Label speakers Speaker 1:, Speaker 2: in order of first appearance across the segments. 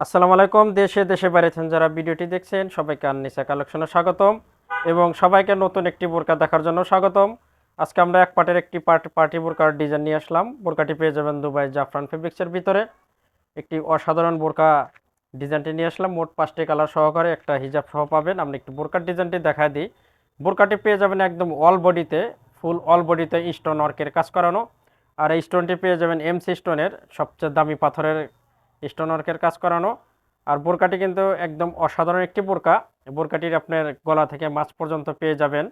Speaker 1: আসসালামু আলাইকুম। দেশে দেশে বাইরে থেকে যারা ভিডিওটি দেখছেন সবাইকে আননিসা কালেকশনে স্বাগতম এবং সবাইকে নতুন একটি বোরকা দেখার জন্য স্বাগতম। আজকে আমরা এক পাটের একটি পার্টি বোরকার ডিজাইন নিয়ে আসলাম। বোরকাটি পেয়ে যাবেন দুবাই জাফরান ফেব্রিক্সের ভিতরে। একটি অসাধারণ বোরকা ডিজাইনটি নিয়ে আসলাম। মোট 5টি কালার সহকারে একটা হিজাব সহ পাবেন। আমরা একটু বোরকার ডিজাইনটি দেখাই দিই। বোরকাটি পেয়ে যাবেন একদম অল বডিতে, ফুল অল বডিতে স্টোন ওয়ার্কের কাজ করানো। আর এই স্টোনটি পেয়ে যাবেন এমসি স্টোনের, সবচেয়ে দামি পাথরের স্টোন ওয়ার্কের কাজ করানো। আর বোরকাটি কিন্তু একদম অসাধারণ একটি বোরকা। বোরকাটির আপনার গলা থেকে মাছ পর্যন্ত পেয়ে যাবেন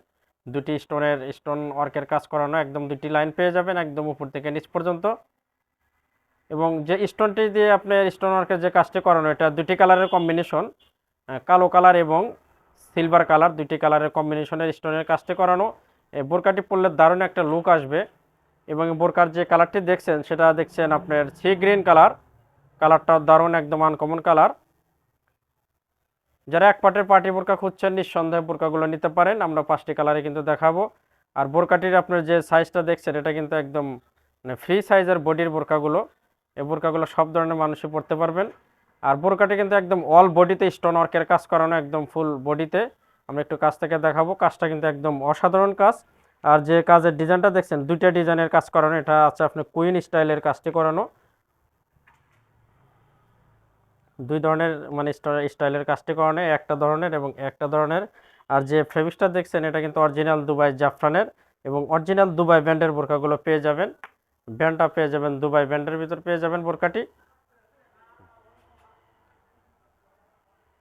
Speaker 1: দুটি স্টোন ওয়ার্কের কাজ করানো, একদম দুটি লাইন পেয়ে যাবেন একদম উপর থেকে নিচ পর্যন্ত। এবং যে স্টোনটি দিয়ে আপনার স্টোন ওয়ার্কের যে কাজটি করানো, এটা দুটি কালারের কম্বিনেশন, কালো কালার এবং সিলভার কালার, দুটি কালারের কম্বিনেশনের স্টোনের কাজটি করানো। এই বোরকাটি পরলে দারুণ একটা লুক আসবে। এবং বোরকার যে কালারটি দেখছেন সেটা দেখছেন আপনার সি গ্রিন কালার। কালারটা দারুণ, একদম আনকমন কালার। যারা এক পাটের পার্টি বোরকা খুঁজছেন নিঃসন্দেহে বোরকাগুলো নিতে পারেন। আমরা 5টি কালারে কিন্তু দেখাবো। আর বোরকাটির আপনার যে সাইজটা দেখছেন এটা কিন্তু একদম মানে ফ্রি সাইজের বডির বোরকাগুলো। এই বোরকাগুলো সব ধরনের মানুষই পরতে পারবেন। আর বোরকাটি কিন্তু একদম অল বডিতে স্টোন ওয়ার্কের কাজ করানো, একদম ফুল বডিতে। আমরা একটু কাজ থেকে দেখাবো। কাজটা কিন্তু একদম অসাধারণ কাজ। আর যে কাজের ডিজাইনটা দেখছেন দুইটা ডিজাইনের কাজ করানো, এটা আছে আপনার কুইন স্টাইলের কাজটি করানো। দুই ধরনের মানে স্টাইলের কাজটি করানো, একটা ধরনের এবং একটা ধরনের। আর যে ফেব্রিক্সটা দেখছেন এটা কিন্তু অরিজিনাল দুবাই জাফরানের এবং অরিজিনাল দুবাই ব্র্যান্ডের বোরকাগুলো পেয়ে যাবেন। ব্র্যান্ডটা পেয়ে যাবেন দুবাই ব্র্যান্ডের ভিতর পেয়ে যাবেন বোরকাটি।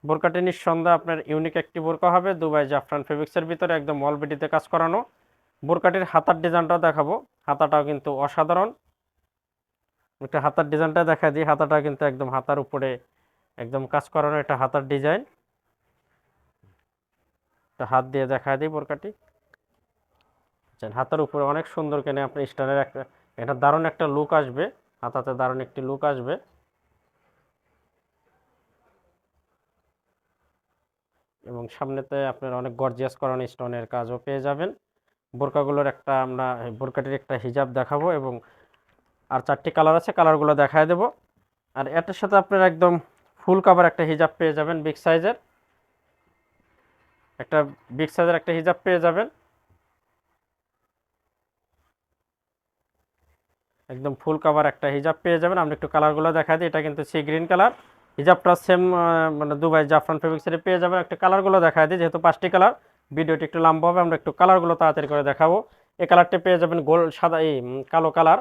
Speaker 1: বোরকাটি নিঃসন্দেহে আপনার ইউনিক একটি বোরকা হবে দুবাই জাফরান ফেব্রিক্সের ভিতরে, একদম অলবেডিতে কাজ করানো। বোরকাটির হাতার ডিজাইনটাও দেখাবো। হাতাটাও কিন্তু অসাধারণ। একটা হাতার ডিজাইনটা দেখা দিই। হাতাটা কিন্তু একদম হাতার উপরে একদম কাজ করানো, এটা হাতার ডিজাইন। হাত দিয়ে দেখা দিই বোরকাটি। হাতার উপরে অনেক সুন্দর কেনে আপনার স্টারের একটা, এটা দারুণ একটা লুক আসবে। হাতাতে দারুণ একটি লুক আসবে। এবং সামনেতে আপনার অনেক গর্জিয়াস করানো স্টোনের কাজও পেয়ে যাবেন। বোরকাগুলোর একটা আমরা বোরকাটির একটা হিজাব দেখাবো এবং আর 4টি কালার আছে, কালারগুলো দেখায় দেব। আর এটার সাথে আপনার একদম ফুল কাভার একটা হিজাব পেয়ে যাবেন বিগ সাইজের, একটা হিজাব পেয়ে যাবেন। একদম ফুল কাভার একটা হিজাব পেয়ে যাবেন। আমরা একটু কালারগুলো দেখা দিই। এটা কিন্তু সি গ্রিন কালার। হিজাবটা সেম মানে দুবাই জাফরান ফেব্রিক্সের পেয়ে যাবেন। একটা কালারগুলো দেখা দিই, যেহেতু 5টি কালার ভিডিওটি একটু লম্বা হবে, আমরা একটু কালারগুলো তাড়াতাড়ি করে দেখাবো। এই কালারটি পেয়ে যাবেন গোল্ড সাদা, এই কালো কালার।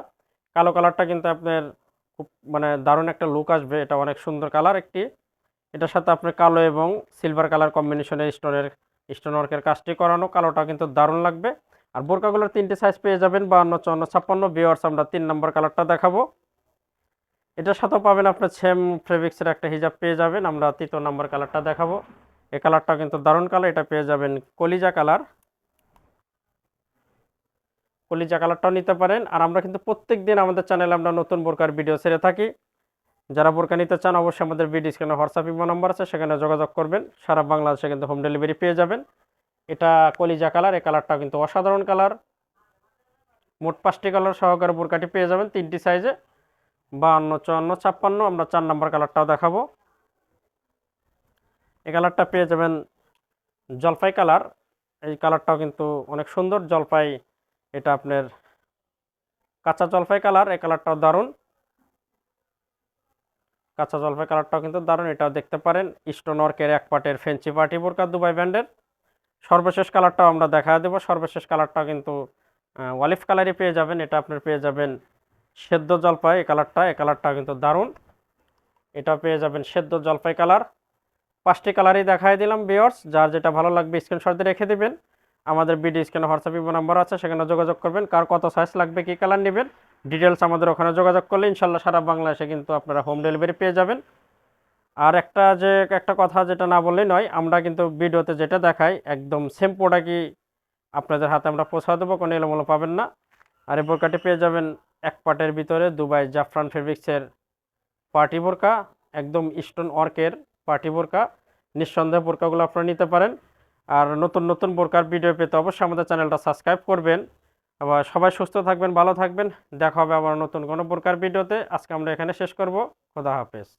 Speaker 1: কালো কালারটা কিন্তু আপনার খুব মানে দারুণ একটা লুক আসবে। এটা অনেক সুন্দর কালার একটি। এটার সাথে আপনার কালো এবং সিলভার কালার কম্বিনেশনের স্টোন ওয়ার্কের কাজটি করানো। কালোটা কিন্তু দারুণ লাগবে। আর বোরকাগুলোর 3টি সাইজ পেয়ে যাবেন, 52, 54, 56। ভিউয়ার্স আমরা 3 নম্বর কালারটা দেখাবো। এটার সাথেও পাবেন আপনার সেম ফেব্রিক্সের একটা হিজাব পেয়ে যাবেন। আমরা 3য় নম্বর কালারটা দেখাবো। এই কালারটা কিন্তু দারুণ কালার। এটা পেয়ে যাবেন কলিজা কালার। কলিজা কালারটাও নিতে পারেন। আর আমরা কিন্তু প্রত্যেক দিন আমাদের চ্যানেলে আমরা নতুন বোরকার ভিডিও ছেড়ে থাকি। যারা বোরকা নিতে চান অবশ্যই আমাদের ভিডিও স্ক্রিনে হোয়াটসঅ্যাপ ইমো নাম্বার আছে, সেখানে যোগাযোগ করবেন। সারা বাংলাদেশে কিন্তু হোম ডেলিভারি পেয়ে যাবেন। এটা কলিজা কালার। এই কালারটা কিন্তু অসাধারণ কালার। মোট 5টি কালার সহকারে বোরকাটি পেয়ে যাবেন 3টি সাইজে, 52, 54, 56। আমরা 4 নম্বর কালারটাও দেখাবো। এই কালারটা পেয়ে যাবেন জলপাই কালার। এই কালারটাও কিন্তু অনেক সুন্দর জলপাই, এটা আপনার কাঁচা জলপাই কালার। এই কালারটাও দারুণ। কাঁচা জলপাই কালারটাও কিন্তু দারুণ, এটাও দেখতে পারেন। স্টোন ওয়ার্কের এক পাটের ফেন্সি পার্টি বোরকা দুবাই ব্র্যান্ডের। সর্বশেষ কালারটাও আমরা দেখা দেবো। সর্বশেষ কালারটা কিন্তু অলিভ কালারই পেয়ে যাবেন। এটা আপনার পেয়ে যাবেন সেদ্ধ জলপাই। এই কালারটা কিন্তু দারুণ। এটা পেয়ে যাবেন সেদ্ধ জলপাই কালার। 5টি কালারই দেখাই দিলাম ভিউয়ার্স। যার যেটা ভালো লাগবে স্ক্রিনশট দিয়ে রেখে দিবেন। আমাদের ভিডিও স্ক্রিনে হোয়াটসঅ্যাপ ইমো নাম্বার আছে, সেখানে যোগাযোগ করবেন। কার কত সাইজ লাগবে, কী কালার নেবেন, ডিটেলস আমাদের ওখানে যোগাযোগ করলে ইনশাল্লাহ সারা বাংলাদেশে কিন্তু আপনারা হোম ডেলিভারি পেয়ে যাবেন। আর একটা কথা যেটা না বললেই নয়, আমরা কিন্তু ভিডিওতে যেটা দেখাই একদম সেম প্রোডাক্টই আপনাদের হাতে আমরা পৌঁছা দেবো, কোনো এলোমেলো পাবেন না। আর এই বোরকাটি পেয়ে যাবেন এক পাটের ভিতরে দুবাই জাফরান ফেব্রিক্সের পার্টি বোরকা, একদম স্টোন ওয়ার্কের পার্টি বোরকা। নিঃসন্দেহে বোরকাগুলো আপনারা নিতে পারেন। আর নতুন নতুন বোরকার ভিডিও পেতে অবশ্যই আমাদের চ্যানেলটা সাবস্ক্রাইব করবেন। আবার সবাই সুস্থ থাকবেন, ভালো থাকবেন। দেখা হবে আবার নতুন কোনো বোরকার ভিডিওতে। আজকে আমরা এখানে শেষ করব। খোদা হাফেজ।